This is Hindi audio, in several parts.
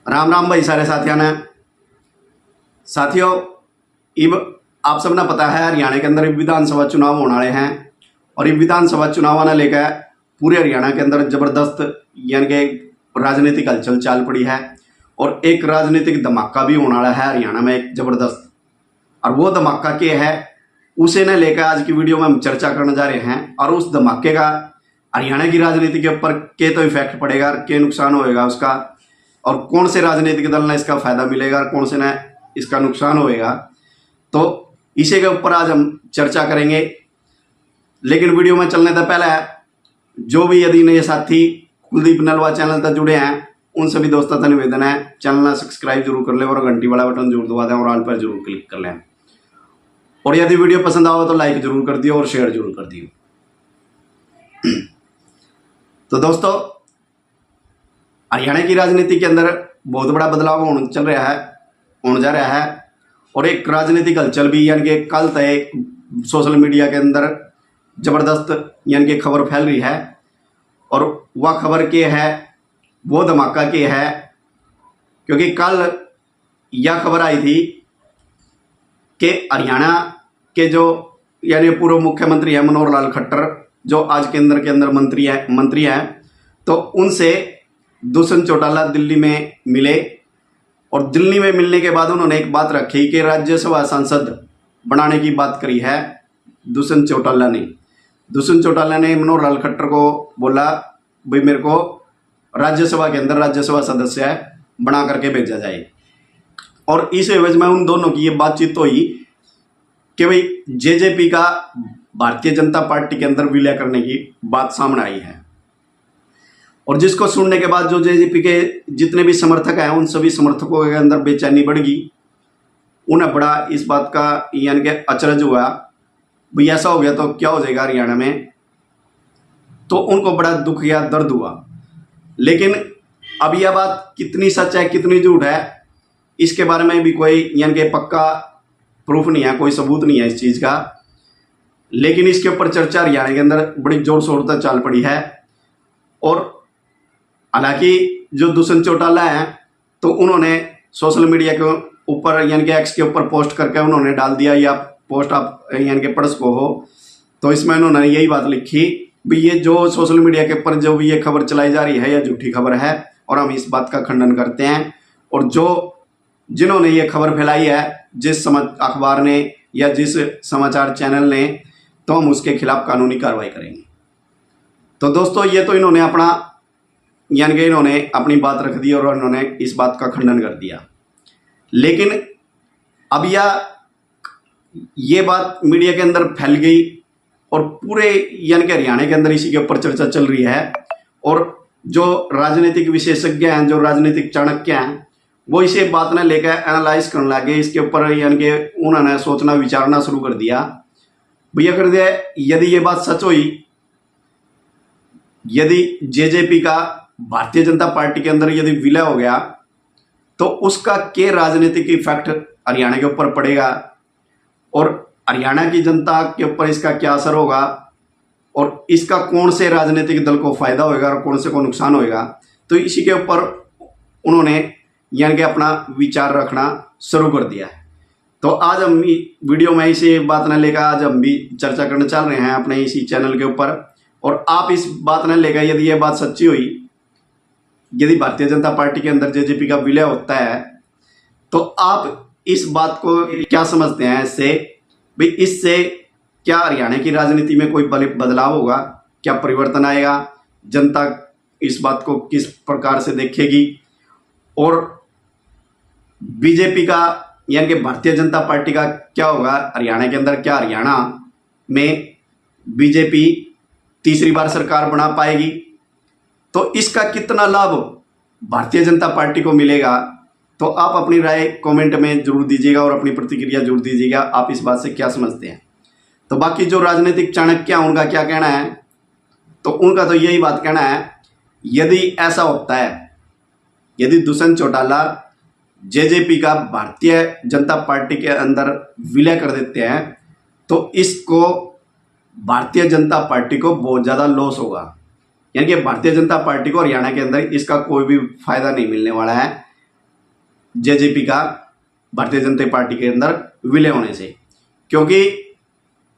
राम राम भाई सारे साथियों ने। साथियों, इब आप सबने पता है हरियाणा के अंदर विधानसभा चुनाव होने वाले हैं और ये विधानसभा चुनाव ने लेकर पूरे हरियाणा के अंदर जबरदस्त यानी कि राजनीतिक हलचल चाल पड़ी है और एक राजनीतिक धमाका भी होने वाला है हरियाणा में एक जबरदस्त। और वो धमाका क्या है उसे ने लेकर आज की वीडियो में हम चर्चा करने जा रहे हैं और उस धमाके का हरियाणा की राजनीति के ऊपर क्या तो इफेक्ट पड़ेगा, क्या नुकसान होएगा उसका, और कौन से राजनीतिक दल ने इसका फायदा मिलेगा और कौन से ने इसका नुकसान होएगा, तो इसी के ऊपर आज हम चर्चा करेंगे। लेकिन वीडियो में चलने से पहले जो भी यदि नए साथी कुलदीप नलवा चैनल तक जुड़े हैं उन सभी दोस्तों का निवेदन है चैनल सब्सक्राइब जरूर कर ले और घंटी वाला बटन जरूर दबा दें और ऑल पर जरूर क्लिक कर लें। और यदि वीडियो पसंद आओ तो लाइक जरूर कर दियो और शेयर जरूर कर दियो। तो दोस्तों, हरियाणा की राजनीति के अंदर बहुत बड़ा बदलाव होने जा रहा है और एक राजनीतिक हलचल भी यानी कि कल तक सोशल मीडिया के अंदर जबरदस्त यानी कि खबर फैल रही है। और वह खबर क्या है, वो धमाका क्या है, क्योंकि कल यह खबर आई थी कि हरियाणा के जो यानी पूर्व मुख्यमंत्री है मनोहर लाल खट्टर, जो आज केंद्र के अंदर मंत्री हैं, तो उनसे दुष्यंत चौटाला दिल्ली में मिले और दिल्ली में मिलने के बाद उन्होंने एक बात रखी कि राज्यसभा सांसद बनाने की बात करी है दुष्यंत चौटाला ने। दुष्यंत चौटाला ने मनोहर लाल खट्टर को बोला भाई मेरे को राज्यसभा के अंदर राज्यसभा सदस्य बना करके भेजा जाए। और इस एवज में उन दोनों की ये बातचीत हुई कि भाई जेजेपी का भारतीय जनता पार्टी के अंदर विलय करने की बात सामने आई है। और जिसको सुनने के बाद जो जेजेपी के जितने भी समर्थक हैं उन सभी समर्थकों के अंदर बेचैनी बढ़ गई। उन्हें बड़ा इस बात का यानी कि अचरज हुआ, भाई ऐसा हो गया तो क्या हो जाएगा हरियाणा में, तो उनको बड़ा दुख या दर्द हुआ। लेकिन अब यह बात कितनी सच है कितनी झूठ है इसके बारे में भी कोई यानी कि पक्का प्रूफ नहीं है, कोई सबूत नहीं है इस चीज़ का। लेकिन इसके ऊपर चर्चा हरियाणा के अंदर बड़ी जोर शोर तक चाल पड़ी है। और हालांकि जो दुष्यंत चौटाला हैं तो उन्होंने सोशल मीडिया के ऊपर यानी कि एक्स के ऊपर पोस्ट करके उन्होंने डाल दिया, या पोस्ट आप यानी कि पढ़ सको हो, तो इसमें उन्होंने यही बात लिखी भी ये जो सोशल मीडिया के ऊपर जो भी ये खबर चलाई जा रही है यह झूठी खबर है और हम इस बात का खंडन करते हैं। और जिन्होंने ये खबर फैलाई है, जिस अखबार ने या जिस समाचार चैनल ने, तो हम उसके खिलाफ कानूनी कार्रवाई करेंगे। तो दोस्तों, ये तो इन्होंने अपनी बात रख दी और इन्होंने इस बात का खंडन कर दिया। लेकिन अब ये बात मीडिया के अंदर फैल गई और पूरे यानी कि हरियाणा के अंदर इसी के ऊपर चर्चा चल रही है। और जो राजनीतिक विशेषज्ञ हैं, जो राजनीतिक चाणक्य हैं, वो इसे बात ने लेकर एनालाइज करने लगे इसके ऊपर, यानी कि उन्होंने सोचना विचारना शुरू कर दिया। भैया कर दिया, यदि ये बात सच हुई, यदि जेजेपी का भारतीय जनता पार्टी के अंदर यदि विलय हो गया तो उसका क्या राजनीतिक इफेक्ट हरियाणा के ऊपर पड़ेगा और हरियाणा की जनता के ऊपर इसका क्या असर होगा और इसका कौन से राजनीतिक दल को फायदा होएगा और कौन से को नुकसान होएगा, तो इसी के ऊपर उन्होंने यानी कि अपना विचार रखना शुरू कर दिया है। तो आज हम वीडियो में इसी बात ने लेकर आज हम भी चर्चा करने चल रहे हैं अपने इसी चैनल के ऊपर। और आप इस बात ने लेकर यदि ये बात सच्ची हुई, यदि भारतीय जनता पार्टी के अंदर जेजेपी का विलय होता है, तो आप इस बात को क्या समझते हैं इससे, भाई इससे क्या हरियाणा की राजनीति में कोई बदलाव होगा, क्या परिवर्तन आएगा, जनता इस बात को किस प्रकार से देखेगी, और बीजेपी का यानी कि भारतीय जनता पार्टी का क्या होगा हरियाणा के अंदर, क्या हरियाणा में बीजेपी तीसरी बार सरकार बना पाएगी, तो इसका कितना लाभ भारतीय जनता पार्टी को मिलेगा। तो आप अपनी राय कमेंट में जरूर दीजिएगा और अपनी प्रतिक्रिया जरूर दीजिएगा, आप इस बात से क्या समझते हैं। तो बाकी जो राजनीतिक चाणक्य हैं उनका क्या कहना है, तो उनका तो यही बात कहना है, यदि ऐसा होता है, यदि दुष्यंत चौटाला जेजेपी का भारतीय जनता पार्टी के अंदर विलय कर देते हैं तो इसको भारतीय जनता पार्टी को बहुत ज़्यादा लॉस होगा। यानी कि भारतीय जनता पार्टी को हरियाणा के अंदर इसका कोई भी फायदा नहीं मिलने वाला है। जेजेपी का भारतीय जनता पार्टी के अंदर विलय होने से। क्योंकि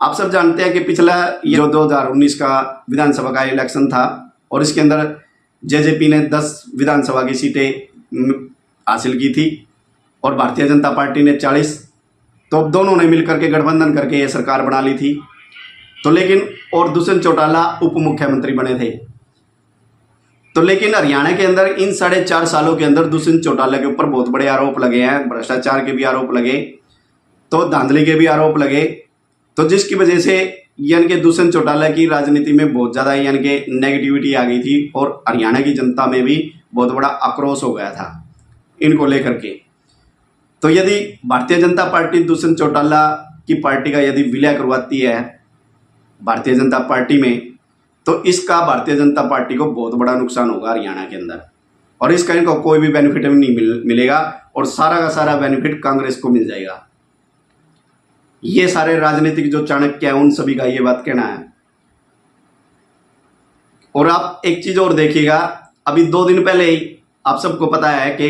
आप सब जानते हैं कि पिछला ये जो 2019 का विधानसभा का इलेक्शन था और इसके अंदर जेजेपी ने 10 विधानसभा की सीटें हासिल की थी और भारतीय जनता पार्टी ने 40। तो दोनों ने मिलकर के गठबंधन करके ये सरकार बना ली थी। तो लेकिन और दुष्यंत चौटाला उप मुख्यमंत्री बने थे। तो लेकिन हरियाणा के अंदर इन 4.5 सालों के अंदर दुष्यंत चौटाला के ऊपर बहुत बड़े आरोप लगे हैं, भ्रष्टाचार के भी आरोप लगे, तो धांधली के भी आरोप लगे। तो जिसकी वजह से यानी कि दुष्यंत चौटाला की राजनीति में बहुत ज़्यादा यानी कि नेगेटिविटी आ गई थी और हरियाणा की जनता में भी बहुत बड़ा आक्रोश हो गया था इनको लेकर के। तो यदि भारतीय जनता पार्टी दुष्यंत चौटाला की पार्टी का यदि विलय करवाती है भारतीय जनता पार्टी में, तो इसका भारतीय जनता पार्टी को बहुत बड़ा नुकसान होगा हरियाणा के अंदर और इसका इनको कोई भी बेनिफिट नहीं मिलेगा और सारा का सारा बेनिफिट कांग्रेस को मिल जाएगा। ये सारे राजनीतिक जो चाणक्य हैं उन सभी का ये बात कहना है। और आप एक चीज और देखिएगा, अभी 2 दिन पहले ही आप सबको पता है कि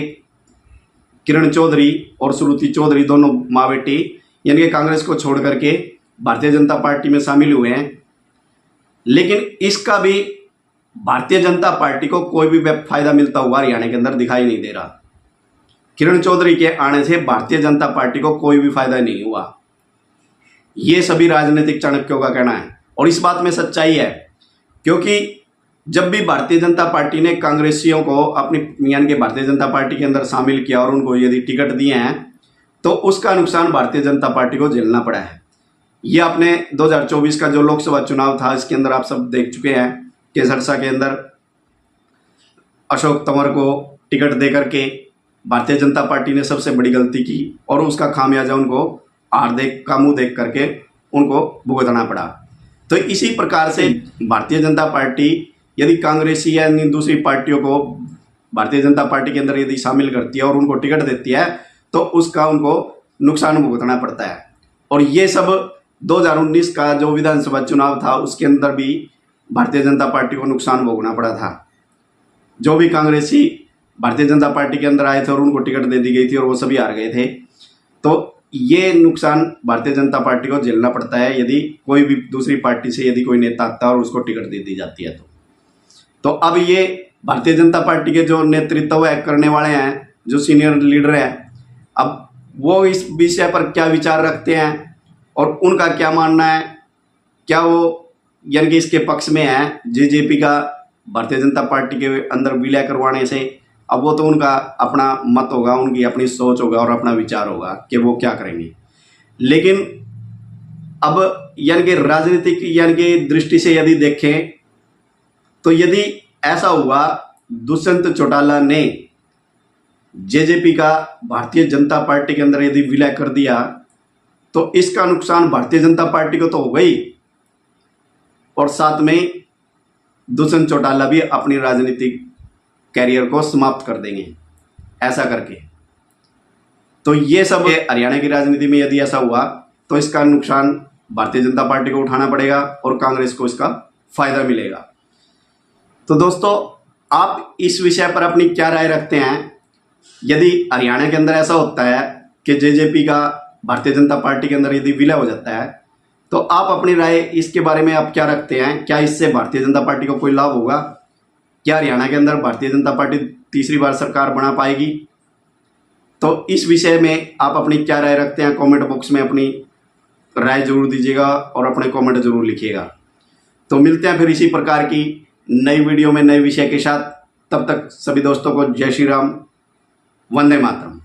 किरण चौधरी और श्रुति चौधरी दोनों माँ बेटी यानी कि कांग्रेस को छोड़ करके भारतीय जनता पार्टी में शामिल हुए हैं। लेकिन इसका भी भारतीय जनता पार्टी को कोई भी फायदा मिलता हुआ हरियाणा के अंदर दिखाई नहीं दे रहा। किरण चौधरी के आने से भारतीय जनता पार्टी को कोई भी फायदा नहीं हुआ। ये सभी राजनीतिक चाणक्यों का कहना है और इस बात में सच्चाई है। क्योंकि जब भी भारतीय जनता पार्टी ने कांग्रेसियों को अपनी यानी कि भारतीय जनता पार्टी के अंदर शामिल किया और उनको यदि टिकट दिए हैं तो उसका नुकसान भारतीय जनता पार्टी को झेलना पड़ा है। ये आपने 2024 का जो लोकसभा चुनाव था इसके अंदर आप सब देख चुके हैं कि सरसा के अंदर अशोक तंवर को टिकट दे करके भारतीय जनता पार्टी ने सबसे बड़ी गलती की और उसका खामियाजा उनको हार का मुंह देख करके उनको भुगतना पड़ा। तो इसी प्रकार से भारतीय जनता पार्टी यदि कांग्रेसी या दूसरी पार्टियों को भारतीय जनता पार्टी के अंदर यदि शामिल करती है और उनको टिकट देती है तो उसका उनको नुकसान भुगतना पड़ता है। और ये सब 2019 का जो विधानसभा चुनाव था उसके अंदर भी भारतीय जनता पार्टी को नुकसान भोगना पड़ा था। जो भी कांग्रेसी भारतीय जनता पार्टी के अंदर आए थे और उनको टिकट दे दी गई थी और वो सभी हार गए थे। तो ये नुकसान भारतीय जनता पार्टी को झेलना पड़ता है यदि कोई भी दूसरी पार्टी से यदि कोई नेता आता है और उसको टिकट दे दी जाती है तो अब ये भारतीय जनता पार्टी के जो नेतृत्व करने वाले हैं, जो सीनियर लीडर हैं, अब वो इस विषय पर क्या विचार रखते हैं और उनका क्या मानना है, क्या वो यानी कि इसके पक्ष में है जेजेपी का भारतीय जनता पार्टी के अंदर विलय करवाने से, अब वो तो उनका अपना मत होगा, उनकी अपनी सोच होगा और अपना विचार होगा कि वो क्या करेंगे। लेकिन अब यानी कि राजनीतिक यानी कि दृष्टि से यदि देखें तो यदि ऐसा हुआ दुष्यंत चौटाला ने जेजेपी का भारतीय जनता पार्टी के अंदर यदि विलय कर दिया तो इसका नुकसान भारतीय जनता पार्टी को तो हो गई और साथ में दुष्यंत चौटाला भी अपनी राजनीतिक कैरियर को समाप्त कर देंगे ऐसा करके। तो ये सब हरियाणा की राजनीति में यदि ऐसा हुआ तो इसका नुकसान भारतीय जनता पार्टी को उठाना पड़ेगा और कांग्रेस को इसका फायदा मिलेगा। तो दोस्तों, आप इस विषय पर अपनी क्या राय रखते हैं? यदि हरियाणा के अंदर ऐसा होता है कि जेजेपी का भारतीय जनता पार्टी के अंदर यदि विलय हो जाता है तो आप अपनी राय इसके बारे में आप क्या रखते हैं? क्या इससे भारतीय जनता पार्टी को कोई लाभ होगा? क्या हरियाणा के अंदर भारतीय जनता पार्टी तीसरी बार सरकार बना पाएगी? तो इस विषय में आप अपनी क्या राय रखते हैं? कमेंट बॉक्स में अपनी राय जरूर दीजिएगा और अपने कमेंट जरूर लिखिएगा। तो मिलते हैं फिर इसी प्रकार की नई वीडियो में नए विषय के साथ। तब तक सभी दोस्तों को जय श्री राम, वंदे मातरम।